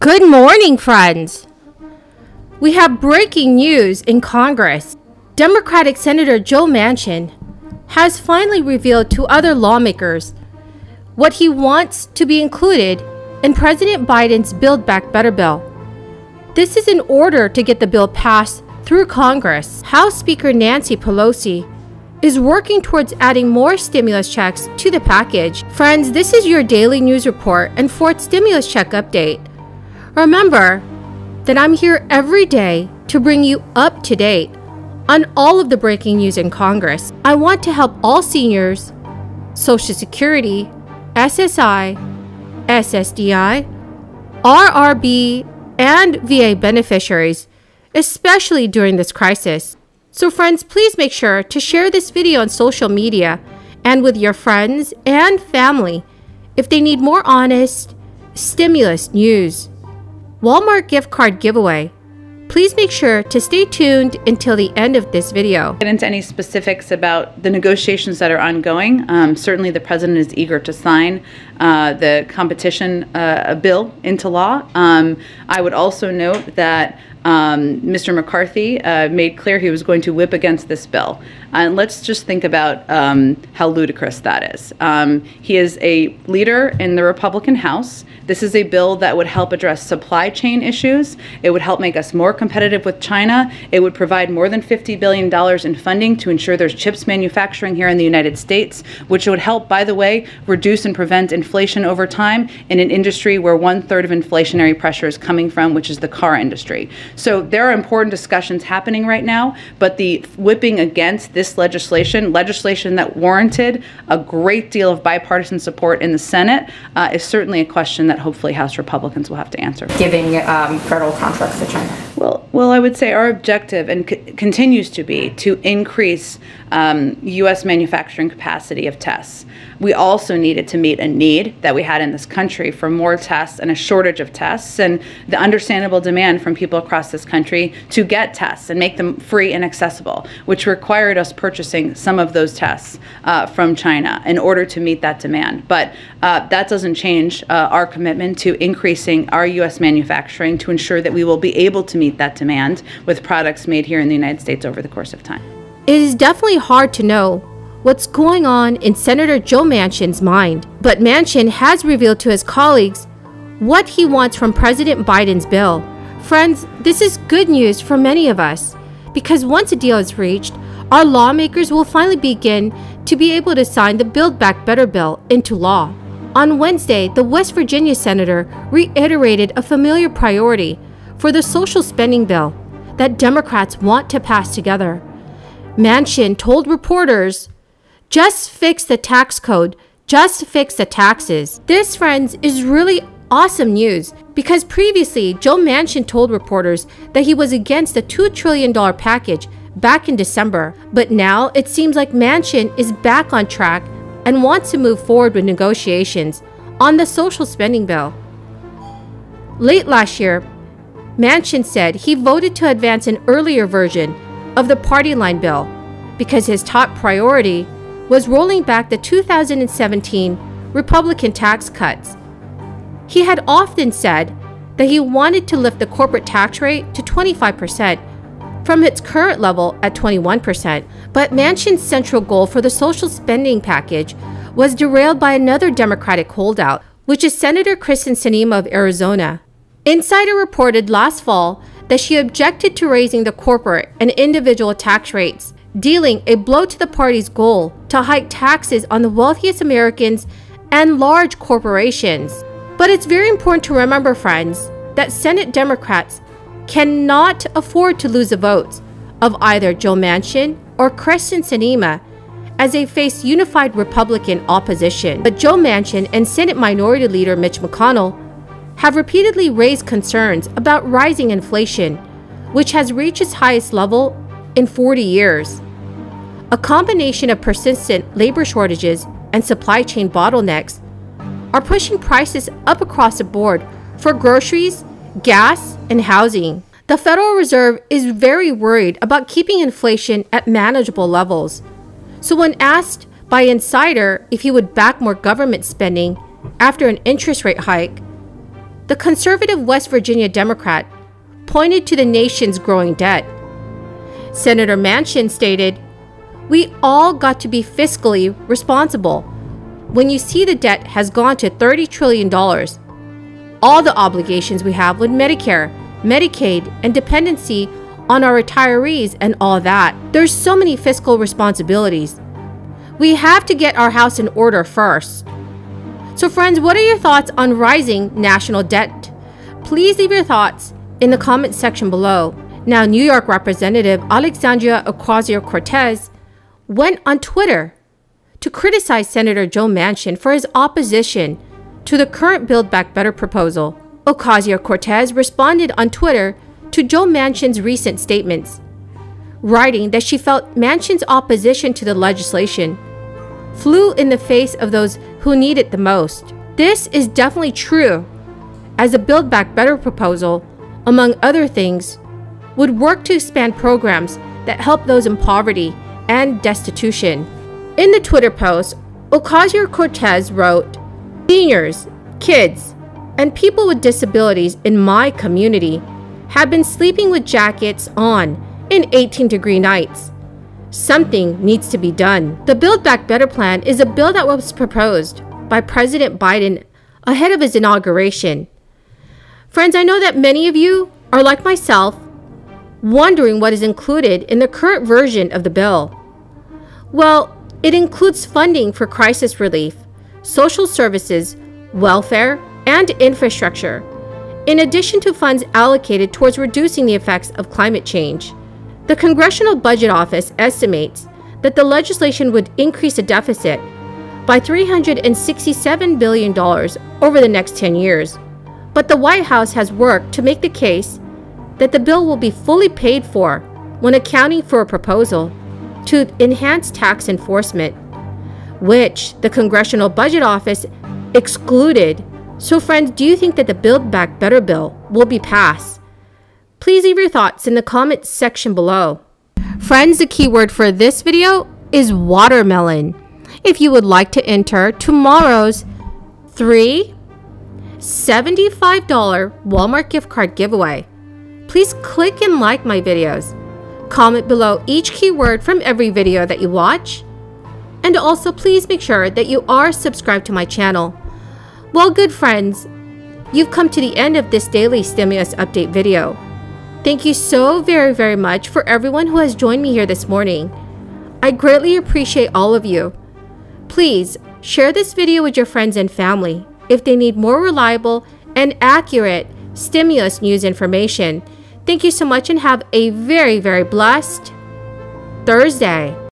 Good morning, friends. We have breaking news in Congress. Democratic Senator Joe Manchin has finally revealed to other lawmakers what he wants to be included in President Biden's Build Back Better bill. This is in order to get the bill passed through Congress. House Speaker Nancy Pelosi is working towards adding more stimulus checks to the package. Friends, this is your daily news report and fourth stimulus check update. Remember that I'm here every day to bring you up to date on all of the breaking news in Congress. I want to help all seniors, Social Security, SSI, SSDI, RRB, and VA beneficiaries, especially during this crisis. So friends, please make sure to share this video on social media and with your friends and family if they need more honest stimulus news. Walmart gift card giveaway. Please make sure to stay tuned until the end of this video. Get into any specifics about the negotiations that are ongoing. Certainly the president is eager to sign the competition bill into law. I would also note that Mr. McCarthy made clear he was going to whip against this bill. And let's just think about how ludicrous that is. He is a leader in the Republican House. This is a bill that would help address supply chain issues. It would help make us more competitive with China. It would provide more than $50 billion in funding to ensure there's chips manufacturing here in the United States, which would help, by the way, reduce and prevent inflation over time in an industry where 1/3 of inflationary pressure is coming from, which is the car industry. So there are important discussions happening right now, but the whipping against this legislation that warranted a great deal of bipartisan support in the Senate, is certainly a question that hopefully House Republicans will have to answer. Giving federal contracts to China? Well, I would say our objective and continues to be to increase U.S. manufacturing capacity of tests. We also needed to meet a need that we had in this country for more tests and a shortage of tests, and the understandable demand from people across this country to get tests and make them free and accessible, which required us purchasing some of those tests from China in order to meet that demand. But that doesn't change our commitment to increasing our U.S. manufacturing to ensure that we will be able to meet that demand with products made here in the United States over the course of time. It is definitely hard to know what's going on in Senator Joe Manchin's mind, but Manchin has revealed to his colleagues what he wants from President Biden's bill. Friends, this is good news for many of us, because once a deal is reached, our lawmakers will finally begin to be able to sign the Build Back Better bill into law. On Wednesday, the West Virginia senator reiterated a familiar priority for the social spending bill that Democrats want to pass together. Manchin told reporters, "Just fix the tax code, just fix the taxes." This, friends, is really awesome news, because previously Joe Manchin told reporters that he was against the $2 trillion package back in December. But now it seems like Manchin is back on track and wants to move forward with negotiations on the social spending bill. Late last year, Manchin said he voted to advance an earlier version of the party line bill because his top priority was rolling back the 2017 Republican tax cuts. He had often said that he wanted to lift the corporate tax rate to 25% from its current level at 21%, but Manchin's central goal for the social spending package was derailed by another Democratic holdout, which is Senator Kristen Sinema of Arizona. Insider reported last fall that she objected to raising the corporate and individual tax rates, dealing a blow to the party's goal to hike taxes on the wealthiest Americans and large corporations. But it's very important to remember, friends, that Senate Democrats cannot afford to lose the votes of either Joe Manchin or Kristen Sinema as they face unified Republican opposition. But Joe Manchin and Senate Minority Leader Mitch McConnell have repeatedly raised concerns about rising inflation, which has reached its highest level in 40 years. A combination of persistent labor shortages and supply chain bottlenecks are pushing prices up across the board for groceries, gas, and housing. The Federal Reserve is very worried about keeping inflation at manageable levels. So when asked by Insider if he would back more government spending after an interest rate hike, the conservative West Virginia Democrat, pointed to the nation's growing debt. Senator Manchin stated, "We all got to be fiscally responsible. When you see the debt has gone to $30 trillion, all the obligations we have with Medicare, Medicaid, and dependency on our retirees and all that, there's so many fiscal responsibilities. We have to get our house in order first." So friends, what are your thoughts on rising national debt? Please leave your thoughts in the comment section below. Now, New York Representative Alexandria Ocasio-Cortez went on Twitter to criticize Senator Joe Manchin for his opposition to the current Build Back Better proposal. Ocasio-Cortez responded on Twitter to Joe Manchin's recent statements, writing that she felt Manchin's opposition to the legislation flew in the face of those who need it the most. This is definitely true, as the Build Back Better proposal, among other things, would work to expand programs that help those in poverty and destitution. In the Twitter post, Ocasio-Cortez wrote, "Seniors, kids, and people with disabilities in my community have been sleeping with jackets on in 18-degree nights. Something needs to be done." The Build Back Better plan is a bill that was proposed by President Biden ahead of his inauguration. Friends, I know that many of you are like myself, wondering what is included in the current version of the bill. Well, it includes funding for crisis relief, social services, welfare, and infrastructure, in addition to funds allocated towards reducing the effects of climate change. The Congressional Budget Office estimates that the legislation would increase the deficit by $367 billion over the next 10 years. But the White House has worked to make the case that the bill will be fully paid for when accounting for a proposal to enhance tax enforcement, which the Congressional Budget Office excluded. So friends, do you think that the Build Back Better bill will be passed? Please leave your thoughts in the comments section below. Friends, the keyword for this video is watermelon. If you would like to enter tomorrow's $3 $75 Walmart gift card giveaway, please click and like my videos. Comment below each keyword from every video that you watch. And also please make sure that you are subscribed to my channel. Well, good friends, you've come to the end of this daily stimulus update video. Thank you so very much for everyone who has joined me here this morning. I greatly appreciate all of you. Please share this video with your friends and family if they need more reliable and accurate stimulus news information. Thank you so much and have a very blessed Thursday.